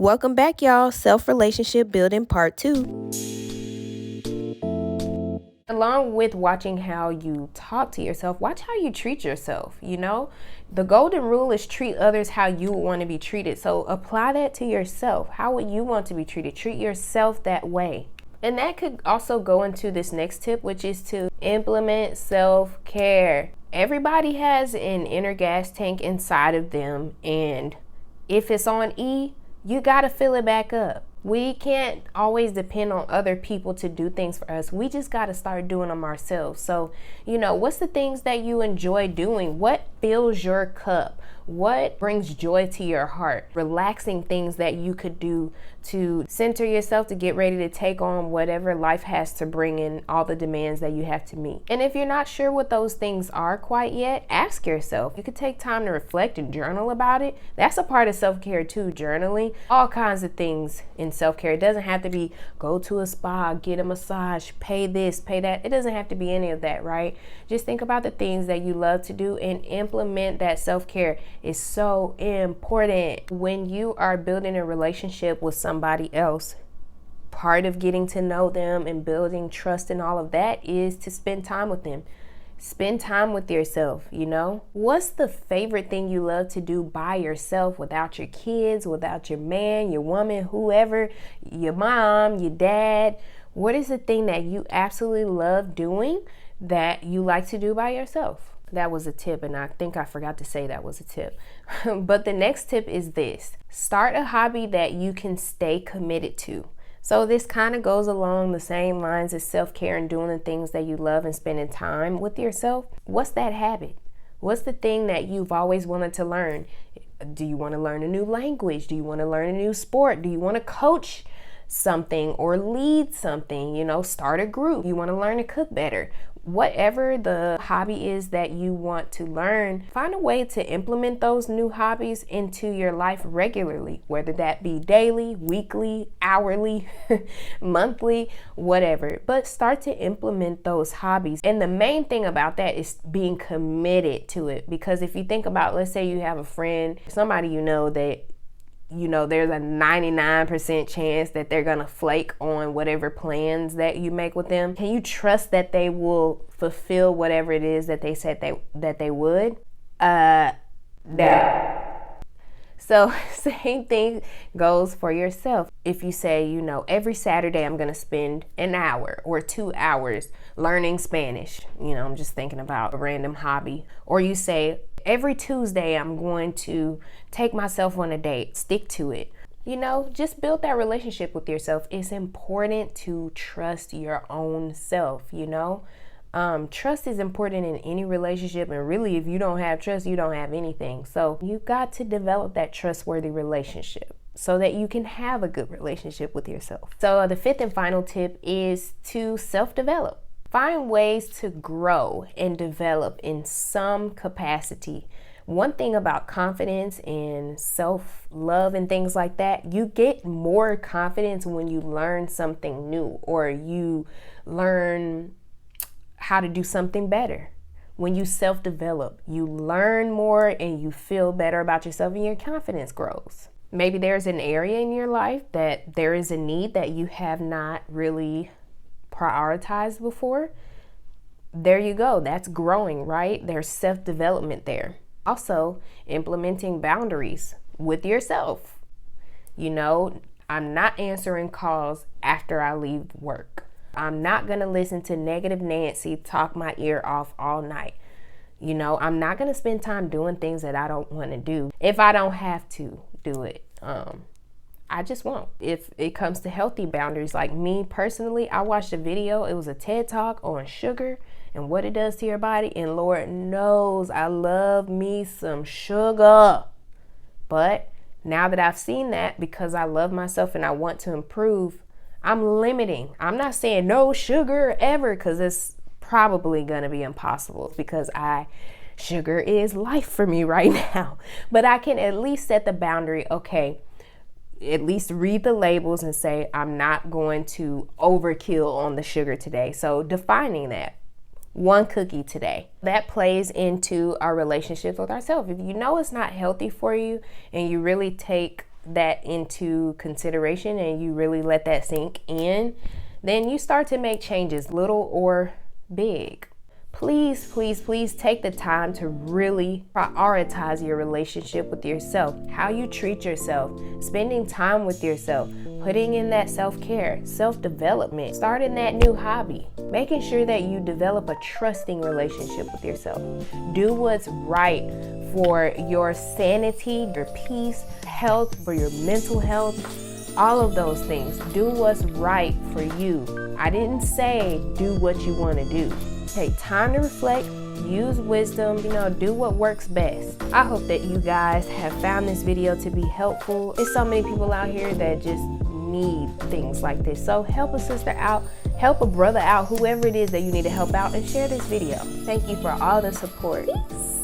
Welcome back, y'all. Self-relationship building part 2. Along with watching how you talk to yourself, watch how you treat yourself. The golden rule is treat others how you would want to be treated. So apply that to yourself. How would you want to be treated? Treat yourself that way. And that could also go into this next tip, which is to implement self-care. Everybody has an inner gas tank inside of them, and if it's on E, you gotta fill it back up. We can't always depend on other people to do things for us. We just gotta start doing them ourselves. So, what's the things that you enjoy doing? What fills your cup? What brings joy to your heart? Relaxing things that you could do to center yourself, to get ready to take on whatever life has to bring in, all the demands that you have to meet. And if you're not sure what those things are quite yet, ask yourself. You could take time to reflect and journal about it. That's a part of self-care too, journaling. All kinds of things in self-care. It doesn't have to be go to a spa, get a massage, pay this, pay that. It doesn't have to be any of that, right? Just think about the things that you love to do and implement that self-care. Is so important. When you are building a relationship with somebody else, part of getting to know them and building trust and all of that is to spend time with them. Spend time with yourself, What's the favorite thing you love to do by yourself, without your kids, without your man, your woman, whoever, your mom, your dad? What is the thing that you absolutely love doing that you like to do by yourself? That was a tip, and I think I forgot to say that was a tip. But the next tip is this. Start a hobby that you can stay committed to. So this kind of goes along the same lines as self-care and doing the things that you love and spending time with yourself. What's that habit? What's the thing that you've always wanted to learn? Do you want to learn a new language? Do you want to learn a new sport? Do you want to coach something or lead something? Start a group. You want to learn to cook better. Whatever the hobby is that you want to learn, find a way to implement those new hobbies into your life regularly, whether that be daily, weekly, hourly, monthly, whatever. But start to implement those hobbies. And the main thing about that is being committed to it. Because if you think about, let's say you have a friend, somebody that there's a 99% chance that they're gonna flake on whatever plans that you make with them. Can you trust that they will fulfill whatever it is that they said that they would? No. So same thing goes for yourself. If you say, every Saturday I'm gonna spend an hour or 2 hours learning Spanish, I'm just thinking about a random hobby. Or you say, every Tuesday I'm going to take myself on a date, stick to it. Just build that relationship with yourself. It's important to trust your own self, Trust is important in any relationship, and really if you don't have trust, you don't have anything. So you've got to develop that trustworthy relationship so that you can have a good relationship with yourself. So the fifth and final tip is to self-develop. Find ways to grow and develop in some capacity. One thing about confidence and self-love and things like that, you get more confidence when you learn something new or you learn how to do something better. When you self-develop, you learn more and you feel better about yourself and your confidence grows. Maybe there's an area in your life that there is a need that you have not really prioritized before. There you go. That's growing, right? There's self-development there. Also, implementing boundaries with yourself. I'm not answering calls after I leave work. I'm not going to listen to negative Nancy talk my ear off all night. I'm not going to spend time doing things that I don't want to do. If I don't have to do it, I just won't. If it comes to healthy boundaries, like me personally, I watched a video. It was a TED Talk on sugar and what it does to your body. And Lord knows I love me some sugar. But now that I've seen that, because I love myself and I want to improve, I'm limiting. I'm not saying no sugar ever, because it's probably going to be impossible because sugar is life for me right now. But I can at least set the boundary. Okay, at least read the labels and say, I'm not going to overkill on the sugar today. So defining that. 1 cookie today. That plays into our relationships with ourselves. If you know it's not healthy for you and you really take that into consideration and you really let that sink in, then you start to make changes, little or big. Please, please, please take the time to really prioritize your relationship with yourself, how you treat yourself, spending time with yourself, putting in that self-care, self-development, starting that new hobby, making sure that you develop a trusting relationship with yourself. Do what's right for your sanity, your peace, health, for your mental health, all of those things. Do what's right for you. I didn't say do what you want to do. Take time to reflect, use wisdom, do what works best. I hope that you guys have found this video to be helpful. There's so many people out here that just need things like this. So help a sister out, help a brother out, whoever it is that you need to help out, and share this video. Thank you for all the support. Peace.